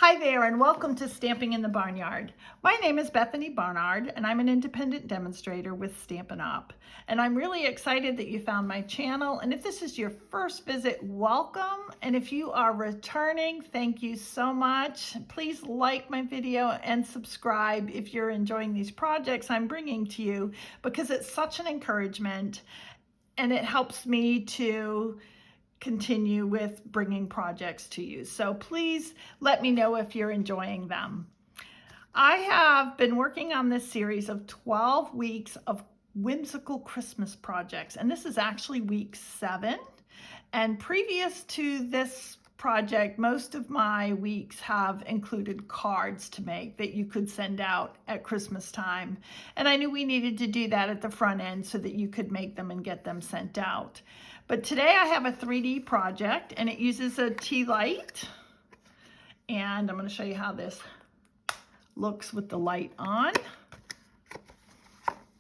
Hi there and welcome to Stamping in the Barnyard. My name is Bethany Barnard and I'm an independent demonstrator with Stampin' Up. And I'm really excited that you found my channel, and if this is your first visit, welcome. And if you are returning, thank you so much. Please like my video and subscribe if you're enjoying these projects I'm bringing to you, because it's such an encouragement and it helps me to continue with bringing projects to you. So please let me know if you're enjoying them. I have been working on this series of 12 weeks of whimsical Christmas projects, and this is actually week 7. And previous to this project, most of my weeks have included cards to make that you could send out at Christmas time. And I knew we needed to do that at the front end so that you could make them and get them sent out. But today I have a 3D project and it uses a tea light. And I'm going to show you how this looks with the light on.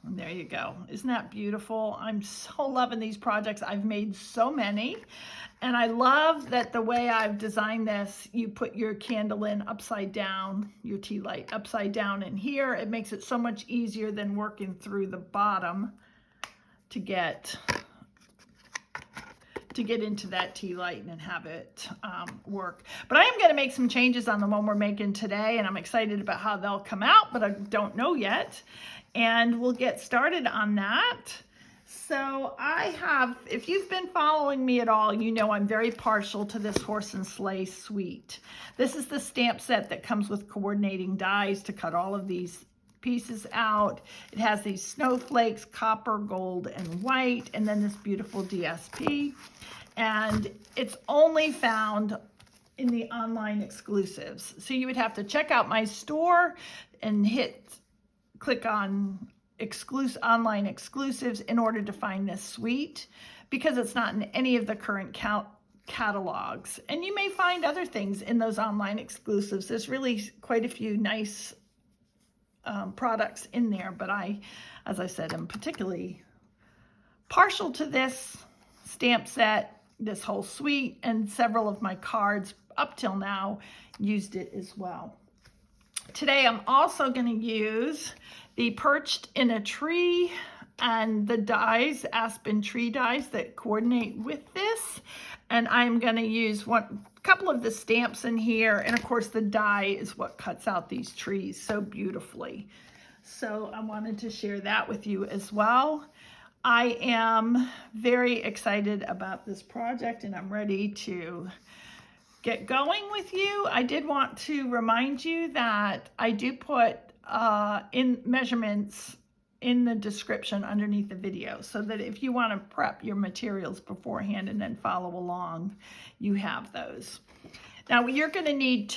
And there you go. Isn't that beautiful? I'm so loving these projects. I've made so many. And I love that the way I've designed this, you put your candle in upside down, your tea light upside down in here. It makes it so much easier than working through the bottom to get into that tea light and have it work. But I am going to make some changes on the one we're making today, and I'm excited about how they'll come out, but I don't know yet. And we'll get started on that. So if you've been following me at all, you know I'm very partial to this Horse and Sleigh suite. This is the stamp set that comes with coordinating dies to cut all of these pieces out. It has these snowflakes, copper, gold, and white, and then this beautiful DSP. And it's only found in the online exclusives. So you would have to check out my store and click on online exclusives in order to find this suite, because it's not in any of the current catalogs. And you may find other things in those online exclusives. There's really quite a few nice products in there, but as I said, I'm particularly partial to this stamp set, this whole suite, and several of my cards up till now used it as well. Today I'm also going to use the Perched in a Tree and the dies, Aspen Tree dies that coordinate with this. And I'm going to use a couple of the stamps in here. And of course the die is what cuts out these trees so beautifully. So I wanted to share that with you as well. I am very excited about this project and I'm ready to get going with you. I did want to remind you that I do put in measurements in the description underneath the video, so that if you want to prep your materials beforehand and then follow along, you have those. Now you're going to need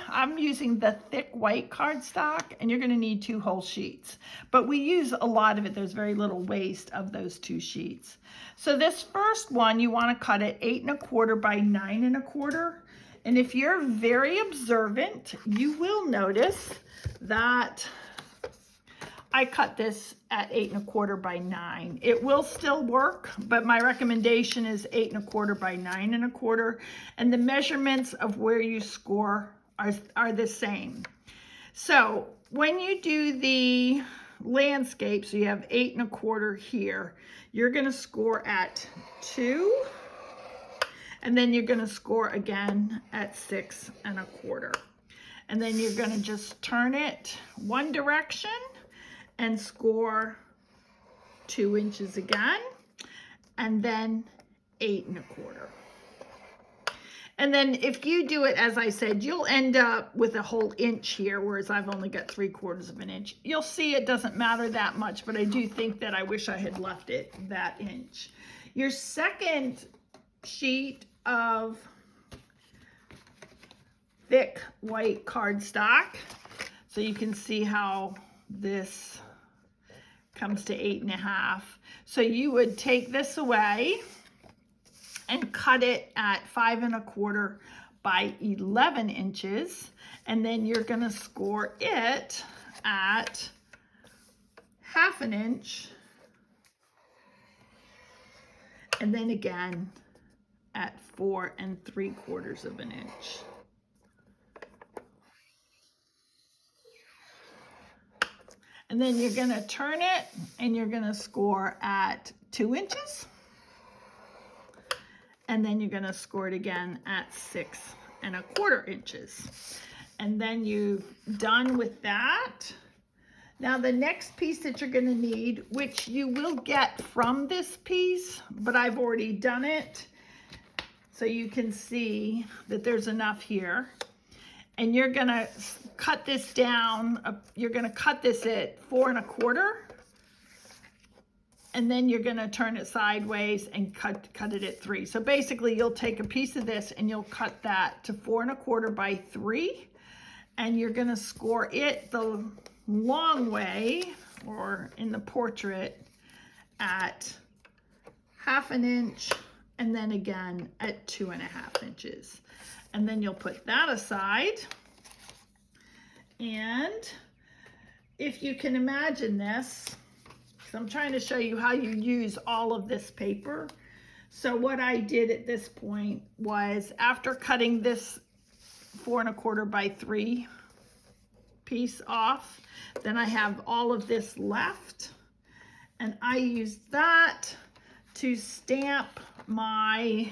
I'm using the thick white cardstock, and you're going to need 2 whole sheets, but we use a lot of it. There's very little waste of those 2 sheets. So this first one, you want to cut it 8 1/4 by 9 1/4. And if you're very observant, you will notice that I cut this at 8 1/4 by 9. It will still work, but my recommendation is 8 1/4 by 9 1/4. And the measurements of where you score are the same. So when you do the landscape, so you have 8 1/4 here, you're going to score at 2. And then you're going to score again at 6 1/4. And then you're going to just turn it one direction and score 2 inches again, and then 8 1/4. And then if you do it, as I said, you'll end up with a whole inch here, whereas I've only got 3/4 of an inch. You'll see it doesn't matter that much, but I do think that I wish I had left it that inch. Your second sheet of thick white cardstock, so you can see how this comes to 8 1/2. So you would take this away and cut it at 5 1/4 by 11 inches. And then you're going to score it at 1/2 an inch. And then again at 4 3/4 of an inch. And then you're going to turn it and you're going to score at 2 inches. And then you're going to score it again at 6 1/4 inches. And then you're done with that. Now the next piece that you're going to need, which you will get from this piece, but I've already done it, so you can see that there's enough here. And you're going to cut this down. You're going to cut this at 4 1/4. And then you're going to turn it sideways and cut it at 3. So basically you'll take a piece of this and you'll cut that to 4 1/4 by 3. And you're going to score it the long way, or in the portrait, at 1/2 inch, and then again at 2 1/2 inches. And then you'll put that aside. And if you can imagine this, because I'm trying to show you how you use all of this paper. So what I did at this point was, after cutting this 4 1/4 by 3 piece off, then I have all of this left, and I used that to stamp my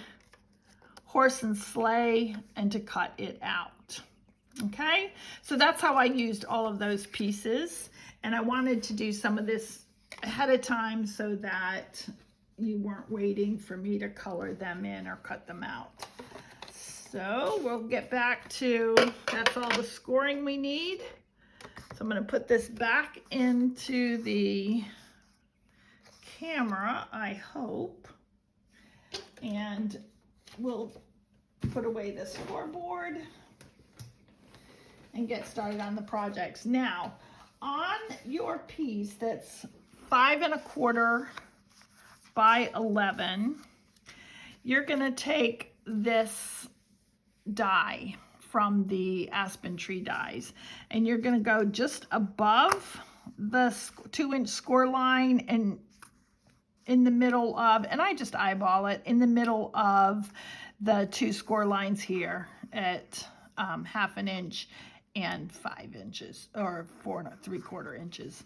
horse and sleigh and to cut it out. Okay, so that's how I used all of those pieces, and I wanted to do some of this ahead of time so that you weren't waiting for me to color them in or cut them out. So we'll get back to, that's all the scoring we need. So I'm going to put this back into the camera, I hope, and we'll put away the scoreboard and get started on the projects. Now, on your piece that's 5 1/4 by 11, you're going to take this die from the Aspen Tree dies, and you're going to go just above the 2-inch score line and in the middle of, and I just eyeball it, in the middle of the 2 score lines here at 1/2 inch and 5 inches, or 4 3/4 inches.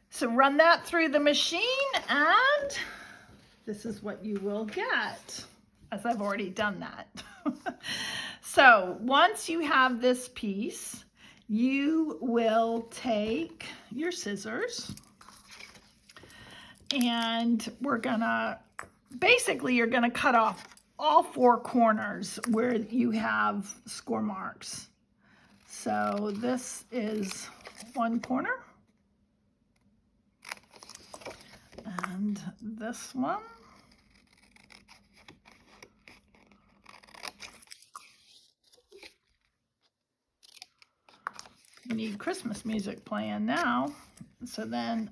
So run that through the machine, and this is what you will get, as I've already done that. So once you have this piece, you will take your scissors, and we're gonna, basically you're gonna cut off all 4 corners where you have score marks. So this is one corner, and this one. We need Christmas music playing now. So then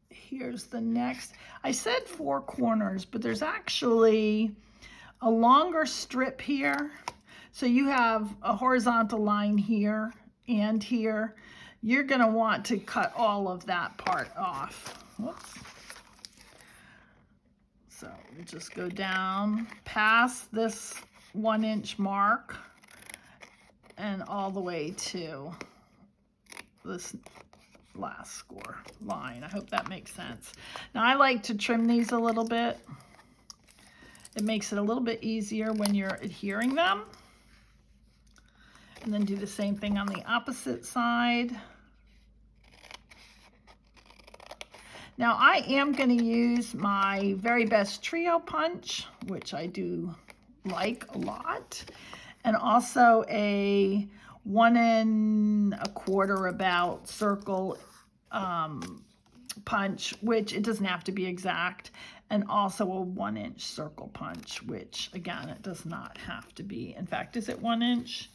here's the next. I said 4 corners, but there's actually a longer strip here. So you have a horizontal line here and here. You're going to want to cut all of that part off. Whoops. So we just go down past this 1-inch mark and all the way to this last score line. I hope that makes sense. Now I like to trim these a little bit. It makes it a little bit easier when you're adhering them. And then do the same thing on the opposite side. Now I am going to use my Very Best Trio punch, which I do like a lot, and also a 1 1/4 about circle punch, which it doesn't have to be exact, and also a 1-inch circle punch, which again, it does not have to be. In fact, is it 1 inch?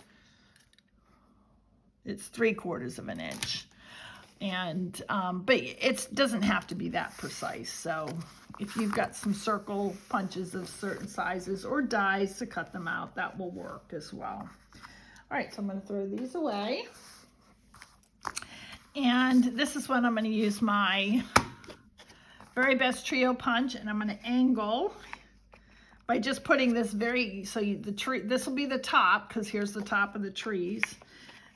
It's 3/4 inch. And but it doesn't have to be that precise. So if you've got some circle punches of certain sizes or dies to cut them out, that will work as well. All right, so I'm going to throw these away. And this is when I'm going to use my Very Best Trio punch, and I'm going to angle by just putting this this will be the top, because here's the top of the trees.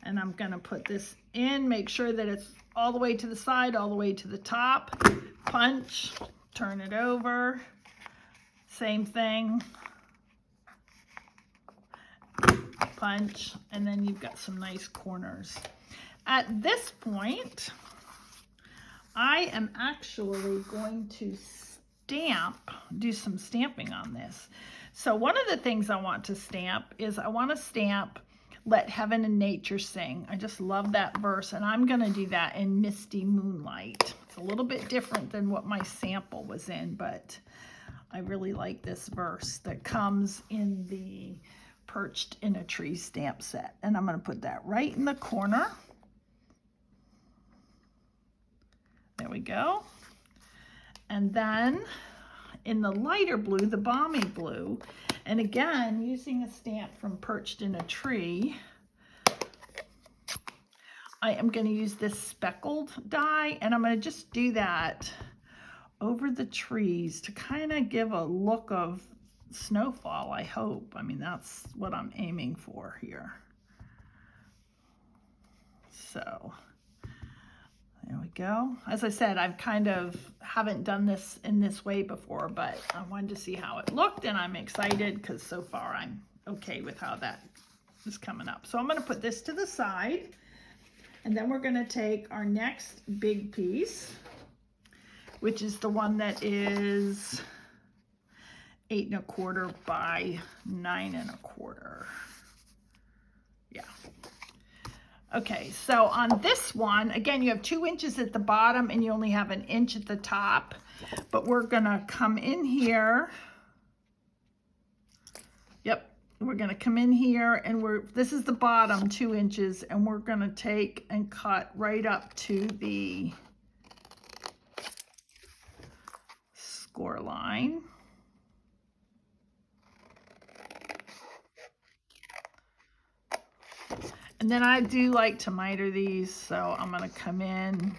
And I'm gonna put this in, make sure that it's all the way to the side, all the way to the top. Punch, turn it over, same thing. Punch, and then you've got some nice corners. At this point, I am actually going to do some stamping on this. So one of the things I want to stamp is I want to stamp Let Heaven and Nature Sing. I just love that verse, and I'm going to do that in Misty, Moonlight. It's a little bit different than what my sample was in, but I really like this verse that comes in the Perched in a Tree stamp set. And I'm going to put that right in the corner. There we go. And then in the lighter blue, the Balmy blue, and again, using a stamp from Perched in a Tree, I am going to use this speckled die, and I'm going to just do that over the trees to kind of give a look of snowfall, I hope. I mean, that's what I'm aiming for here. So there we go. As I said, I've kind of haven't done this in this way before, but I wanted to see how it looked, and I'm excited because so far I'm okay with how that is coming up. So I'm going to put this to the side, and then we're going to take our next big piece, which is the one that is 8 1/4 by 9 1/4. Yeah. Okay, so on this one, again, you have 2 inches at the bottom and you only have 1 inch at the top, but we're gonna come in here. Yep, we're gonna come in here and this is the bottom 2 inches, and we're gonna take and cut right up to the score line. And then I do like to miter these, so I'm going to come in,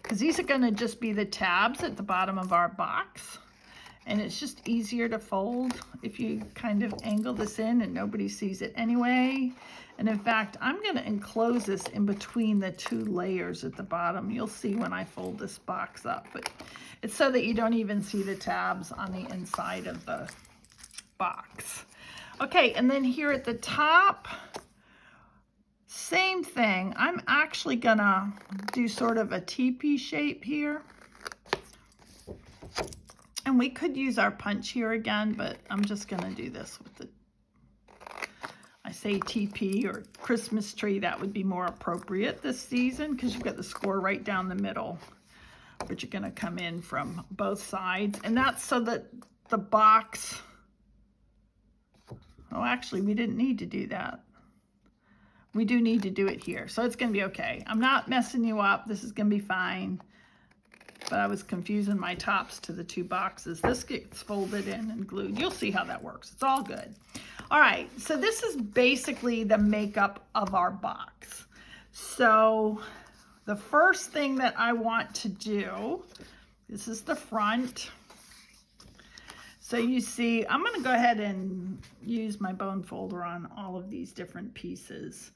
because these are going to just be the tabs at the bottom of our box, and it's just easier to fold if you kind of angle this in and nobody sees it anyway. And in fact, I'm going to enclose this in between the 2 layers at the bottom. You'll see when I fold this box up, but it's so that you don't even see the tabs on the inside of the box. Okay, and then here at the top, same thing. I'm actually gonna do sort of a teepee shape here. And we could use our punch here again, but I'm just gonna do this with the, I say teepee or Christmas tree, that would be more appropriate this season because you've got the score right down the middle, but you're gonna come in from both sides. And that's so that the box, oh, actually we didn't need to do that. We do need to do it here, so it's gonna be okay. I'm not messing you up, this is gonna be fine. But I was confusing my tops to the 2 boxes. This gets folded in and glued. You'll see how that works, it's all good. All right, so this is basically the makeup of our box. So the first thing that I want to do, this is the front. So you see, I'm gonna go ahead and use my bone folder on all of these different pieces.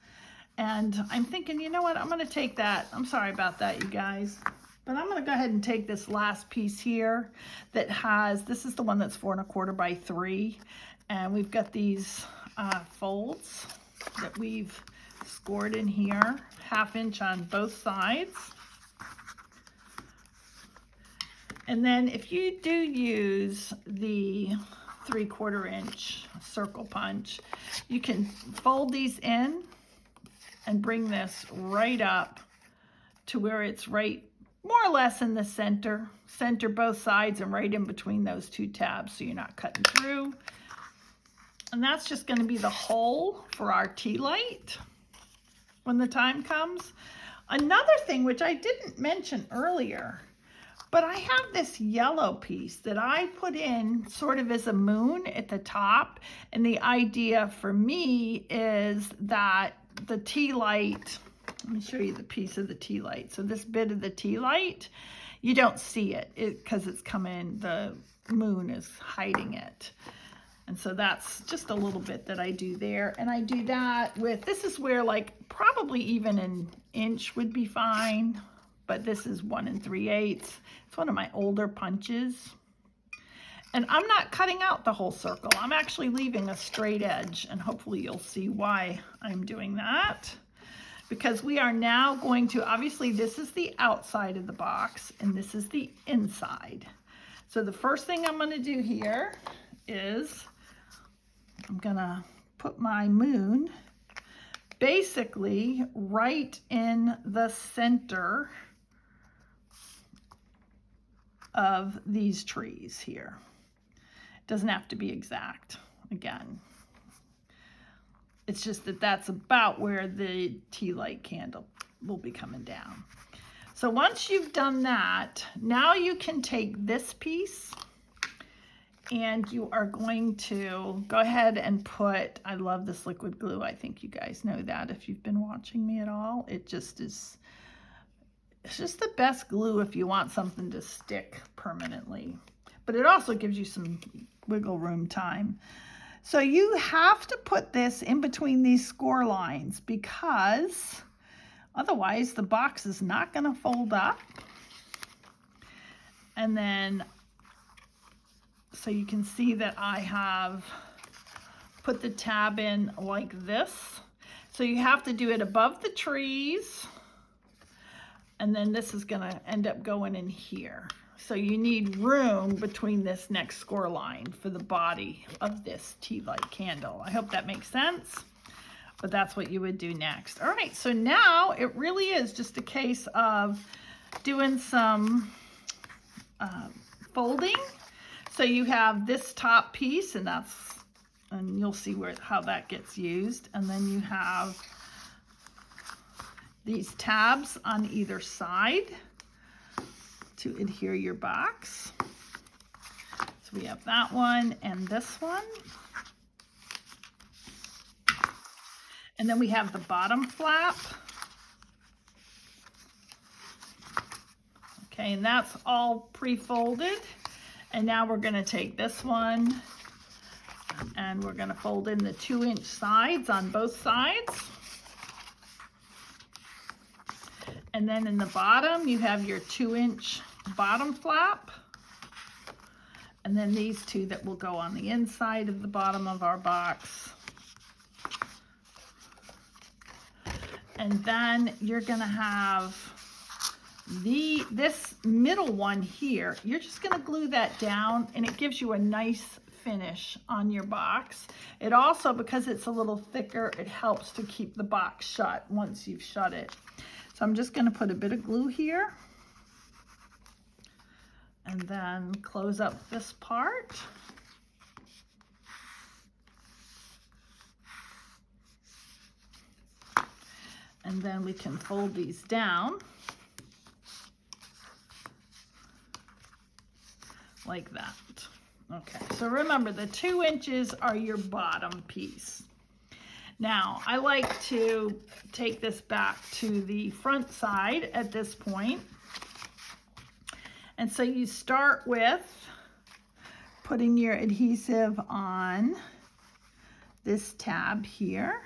And I'm thinking, you know what, I'm gonna take that, I'm sorry about that, you guys, but I'm gonna go ahead and take this last piece here that has, this is the one that's 4 1/4 by 3. And we've got these folds that we've scored in here, 1/2 inch on both sides. And then if you do use the 3/4 inch circle punch, you can fold these in and bring this right up to where it's right more or less in the center both sides and right in between those 2 tabs, so you're not cutting through. And that's just going to be the hole for our tea light when the time comes. Another thing which I didn't mention earlier, but I have this yellow piece that I put in sort of as a moon at the top, and the idea for me is that the tea light, let me show you the piece of the tea light. So this bit of the tea light, you don't see it because it's coming, the moon is hiding it. And so that's just a little bit that I do there. And I do that with, this is where like probably even an inch would be fine, but this is 1 3/8. It's one of my older punches. And I'm not cutting out the whole circle. I'm actually leaving a straight edge, and hopefully you'll see why I'm doing that. Because we are now going to, obviously this is the outside of the box and this is the inside. So the first thing I'm gonna do here is I'm gonna put my moon basically right in the center of these trees here. It doesn't have to be exact, again. It's just that that's about where the tea light candle will be coming down. So once you've done that, now you can take this piece and you are going to go ahead and put, I love this liquid glue. I think you guys know that if you've been watching me at all. It just is, it's just the best glue if you want something to stick permanently. But it also gives you some wiggle room time. So you have to put this in between these score lines because otherwise the box is not going to fold up. And then, so you can see that I have put the tab in like this. So you have to do it above the trees. And then this is going to end up going in here. So you need room between this next score line for the body of this tea light candle. I hope that makes sense, but that's what you would do next. All right, so now it really is just a case of doing some folding. So you have this top piece, and you'll see how that gets used. And then you have these tabs on either side to adhere your box. So we have that one and this one. And then we have the bottom flap. Okay, and that's all pre-folded. And now we're gonna take this one and we're gonna fold in the 2-inch sides on both sides. And then in the bottom, you have your 2-inch bottom flap. And then these two that will go on the inside of the bottom of our box. And then you're gonna have this middle one here. You're just gonna glue that down and it gives you a nice finish on your box. It also, because it's a little thicker, it helps to keep the box shut once you've shut it. So I'm just going to put a bit of glue here and then close up this part. And then we can fold these down like that. Okay, so remember the 2 inches are your bottom piece. Now, I like to take this back to the front side at this point. And so you start with putting your adhesive on this tab here.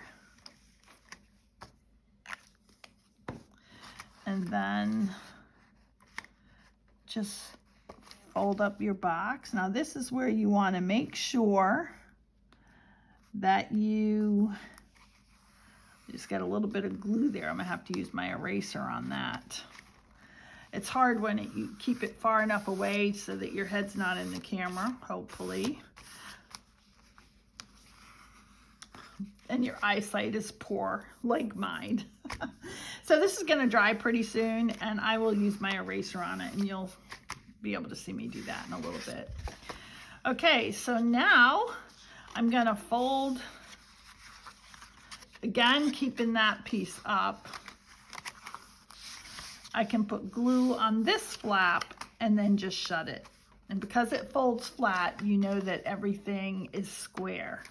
And then just fold up your box. Now this is where you want to make sure that you just got a little bit of glue there. I'm gonna have to use my eraser on that. It's hard when you keep it far enough away so that your head's not in the camera, hopefully. And your eyesight is poor, like mine. So this is gonna dry pretty soon and I will use my eraser on it and you'll be able to see me do that in a little bit. Okay, so now I'm gonna fold, again, keeping that piece up. I can put glue on this flap and then just shut it. And because it folds flat, you know that everything is square.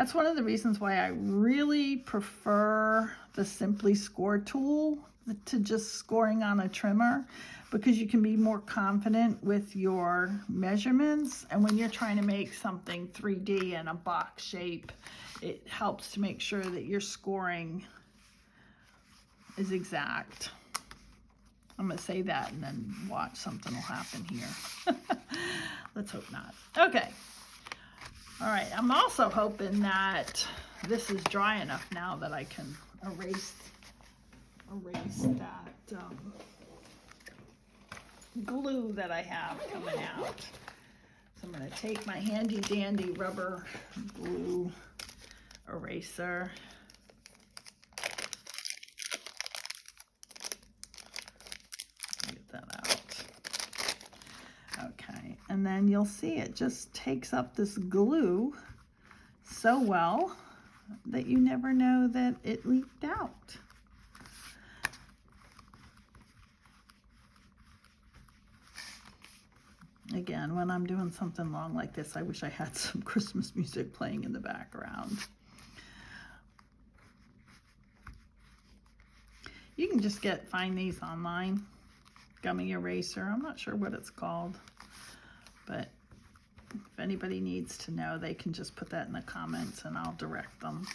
That's one of the reasons why I really prefer the Simply Score tool to just scoring on a trimmer, because you can be more confident with your measurements. And when you're trying to make something 3D in a box shape, it helps to make sure that your scoring is exact. I'm going to say that and then watch, something will happen here. Let's hope not. Okay. All right. I'm also hoping that this is dry enough now that I can erase that glue that I have coming out. So I'm going to take my handy dandy rubber glue eraser. Get that out. Okay, and then you'll see it just takes up this glue so well that you never know that it leaked out. Again, when I'm doing something long like this, I wish I had some Christmas music playing in the background. You can just find these online. Gummy eraser. I'm not sure what it's called, but if anybody needs to know, they can just put that in the comments and I'll direct them.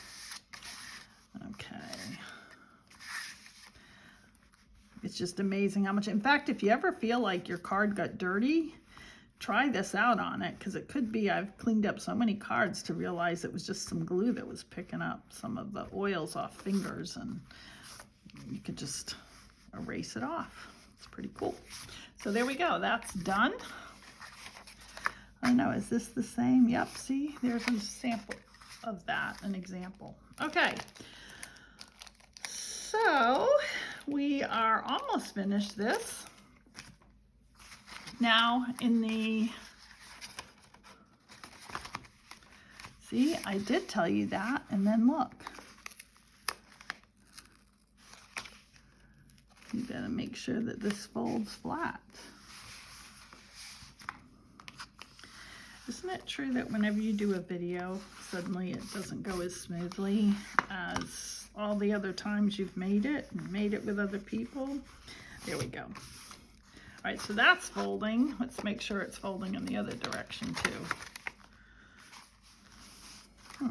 Okay. It's just amazing how much. In fact, if you ever feel like your card got dirty, try this out on it, because it could be I've cleaned up so many cards to realize it was just some glue that was picking up some of the oils off fingers, and you could just erase it off. It's pretty cool. So there we go. That's done. I don't know, is this the same? Yep, see, there's a sample of that, an example. Okay, so we are almost finished this. Now see, I did tell you that, and then look. You gotta make sure that this folds flat. Isn't it true that whenever you do a video, suddenly it doesn't go as smoothly as all the other times you've made it and made it with other people? There we go. All right, so that's folding. Let's make sure it's folding in the other direction too.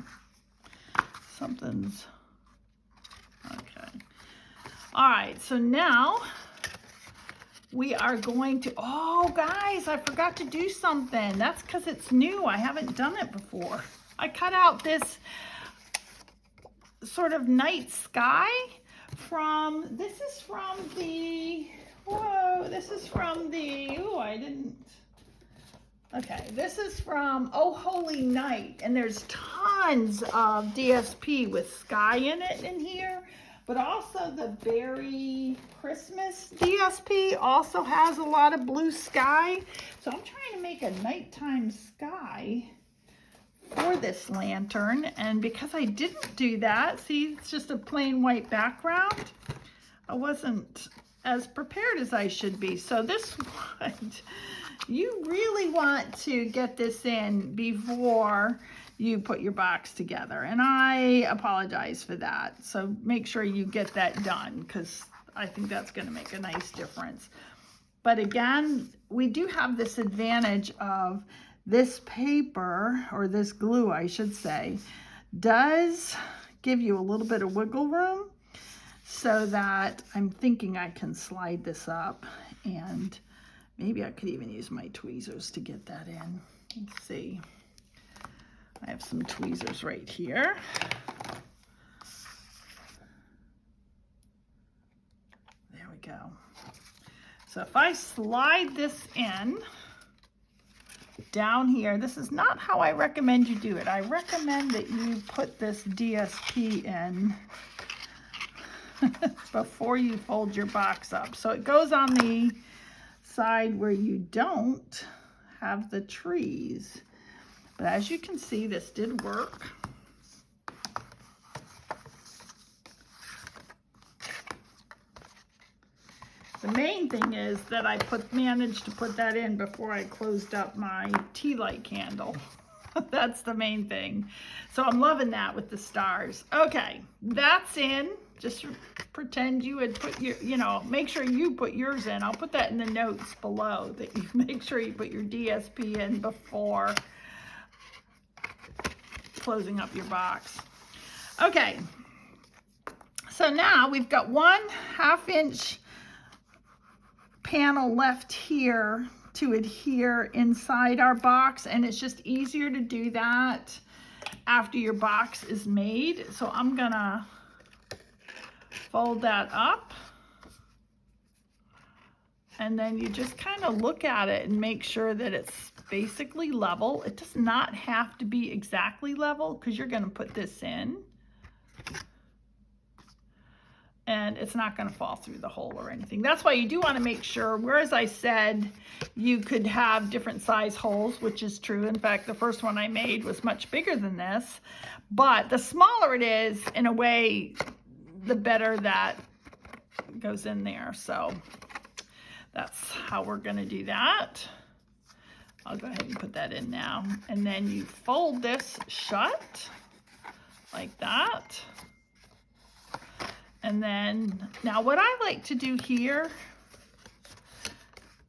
Something's, okay. All right, so now we are going to, oh guys, I forgot to do something. That's because it's new. I haven't done it before. I cut out this sort of night sky from, this is from the, whoa, this is from the, ooh, I didn't, okay, this is from Oh Holy Night, and there's tons of DSP with sky in it in here, but also the Berry Christmas DSP also has a lot of blue sky. So I'm trying to make a nighttime sky for this lantern, and because I didn't do that, see, it's just a plain white background. I wasn't as prepared as I should be. So this one, you really want to get this in before you put your box together, and I apologize for that. So make sure you get that done, because I think that's going to make a nice difference. But again, we do have this advantage of this paper, or this glue I should say, does give you a little bit of wiggle room, so that I'm thinking I can slide this up, and maybe I could even use my tweezers to get that in. Let's see. I have some tweezers right here. There we go. So if I slide this in down here, this is not how I recommend you do it. I recommend that you put this DSP in before you fold your box up. So it goes on the side where you don't have the trees. But as you can see, this did work. The main thing is that I managed to put that in before I closed up my tea light candle. That's the main thing. So I'm loving that with the stars. Okay, that's in. Just pretend you would put your, make sure you put yours in. I'll put that in the notes below, that you make sure you put your DSP in before closing up your box. Okay, so now we've got 1/2 inch panel left here to adhere inside our box, and it's just easier to do that after your box is made. So I'm gonna fold that up, and then you just kind of look at it and make sure that it's basically level. It does not have to be exactly level because you're going to put this in, and it's not going to fall through the hole or anything. That's why you do want to make sure, whereas I said you could have different size holes, which is true. In fact, the first one I made was much bigger than this, but the smaller it is, in a way, the better that goes in there. So that's how we're going to do that. I'll go ahead and put that in now. And then you fold this shut like that. And then, now what I like to do here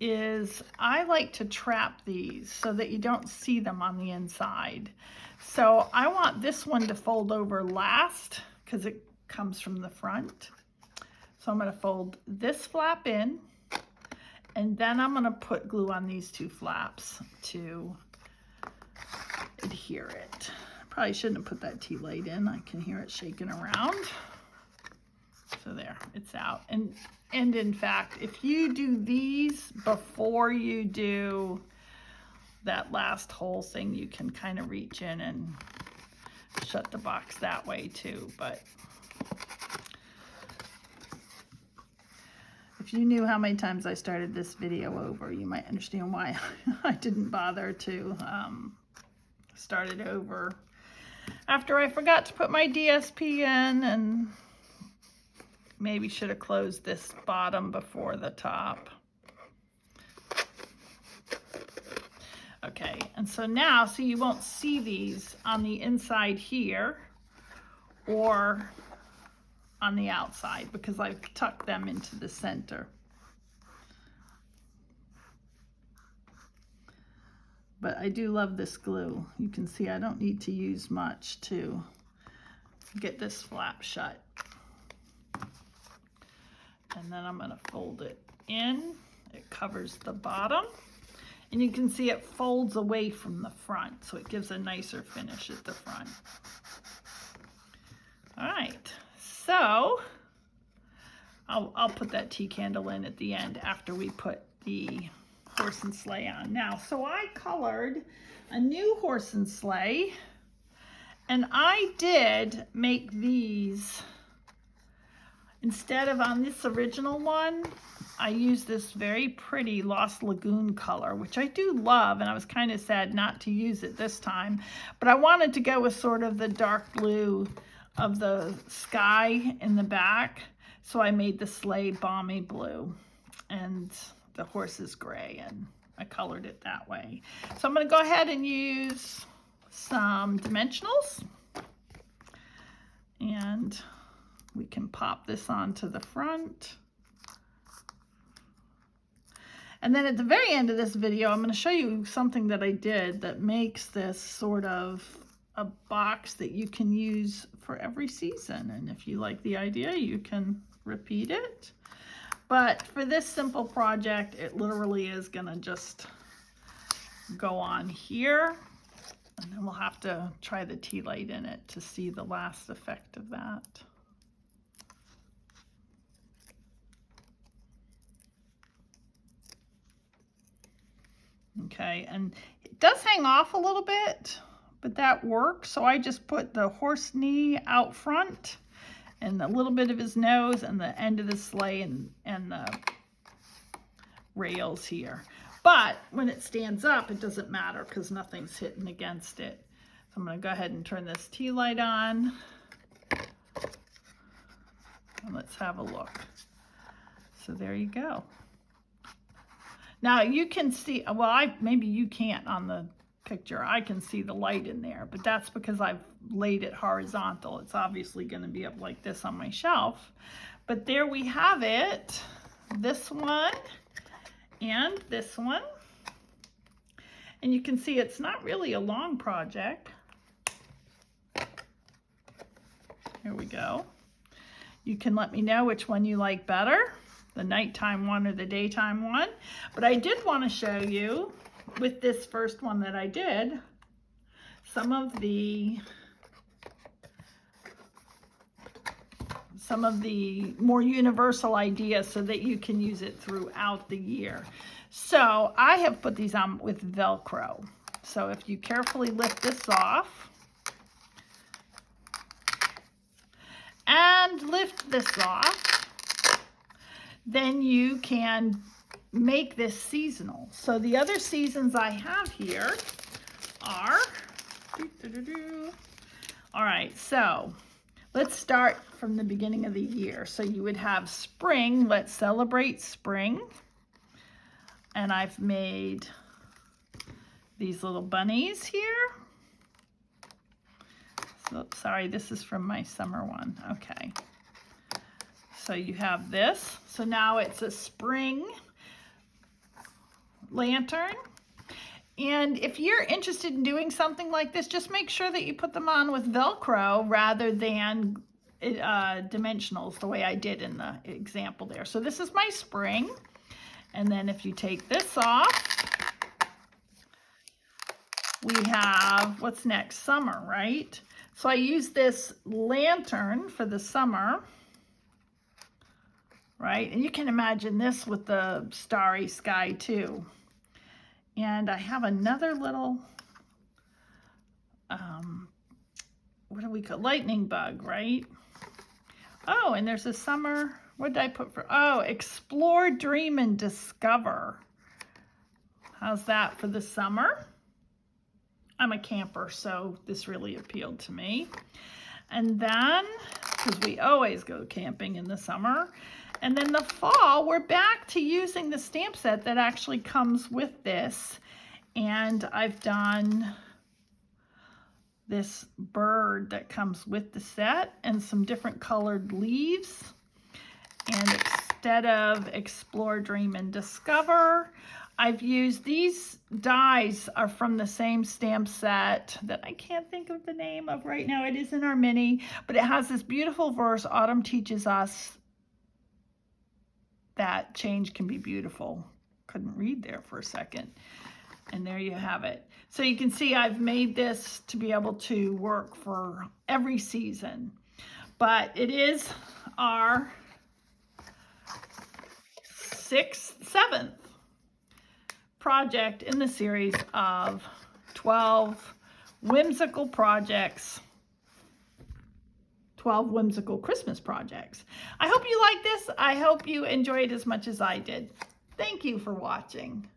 is I like to trap these so that you don't see them on the inside. So I want this one to fold over last because it comes from the front. So I'm going to fold this flap in, and then I'm going to put glue on these 2 flaps to adhere it. Probably shouldn't have put that tea light in. I can hear it shaking around. So there, it's out. And in fact, if you do these before you do that last hole thing, you can kind of reach in and shut the box that way too. But if you knew how many times I started this video over, you might understand why I didn't bother to start it over after I forgot to put my DSP in, and maybe should have closed this bottom before the top. Okay, and so now, so you won't see these on the inside here or on the outside because I've tucked them into the center. But I do love this glue. You can see I don't need to use much to get this flap shut. And then I'm going to fold it in. It covers the bottom. And you can see it folds away from the front, so it gives a nicer finish at the front. All right, so I'll put that tea candle in at the end after we put the horse and sleigh on. Now, so I colored a new horse and sleigh, and I did make these, instead of on this original one, I used this very pretty Lost Lagoon color, which I do love, and I was kind of sad not to use it this time, but I wanted to go with sort of the dark blue of the sky in the back, so I made the sleigh Balmy blue and the horse is gray, and I colored it that way. So I'm going to go ahead and use some dimensionals, and we can pop this onto the front. And then at the very end of this video, I'm going to show you something that I did that makes this sort of a box that you can use for every season. And if you like the idea, you can repeat it. But for this simple project, it literally is going to just go on here. And then we'll have to try the tea light in it to see the last effect of that. Okay, and it does hang off a little bit, but that works. So I just put the horse knee out front and a little bit of his nose and the end of the sleigh and the rails here. But when it stands up, it doesn't matter because nothing's hitting against it. So I'm going to go ahead and turn this tea light on. And let's have a look. So there you go. Now you can see, well, maybe you can't on the picture. I can see the light in there, but that's because I've laid it horizontal. It's obviously going to be up like this on my shelf. But there we have it. This one and this one. And you can see it's not really a long project. Here we go. You can let me know which one you like better, the nighttime one or the daytime one. But I did want to show you, with this first one that I did, some of the more universal ideas so that you can use it throughout the year. So I have put these on with Velcro. So if you carefully lift this off and lift this off, then you can make this seasonal. So the other seasons I have here are, all right, so let's start from the beginning of the year. So you would have spring, let's celebrate spring. And I've made these little bunnies here. So, sorry, this is from my summer one. Okay. So you have this. So now it's a spring lantern. And if you're interested in doing something like this, just make sure that you put them on with Velcro rather than dimensionals, the way I did in the example there. So this is my spring. And then if you take this off, we have, what's next? Summer, right? So I use this lantern for the summer, right? And you can imagine this with the starry sky too. And I have another little, what do we call, lightning bug, right? Oh, and there's a summer, what did I put for, oh, explore, dream, and discover. How's that for the summer? I'm a camper, so this really appealed to me. And then, because we always go camping in the summer, and then the fall, we're back to using the stamp set that actually comes with this. And I've done this bird that comes with the set and some different colored leaves. And instead of explore, dream, and discover, I've used these dies are from the same stamp set that I can't think of the name of right now. It is in our mini, but it has this beautiful verse, Autumn teaches us that change can be beautiful. Couldn't read there for a second. And there you have it. So you can see I've made this to be able to work for every season. But it is our 7th project in the series of 12 whimsical projects, 12 whimsical Christmas projects. I hope you like this. I hope you enjoyed as much as I did. Thank you for watching.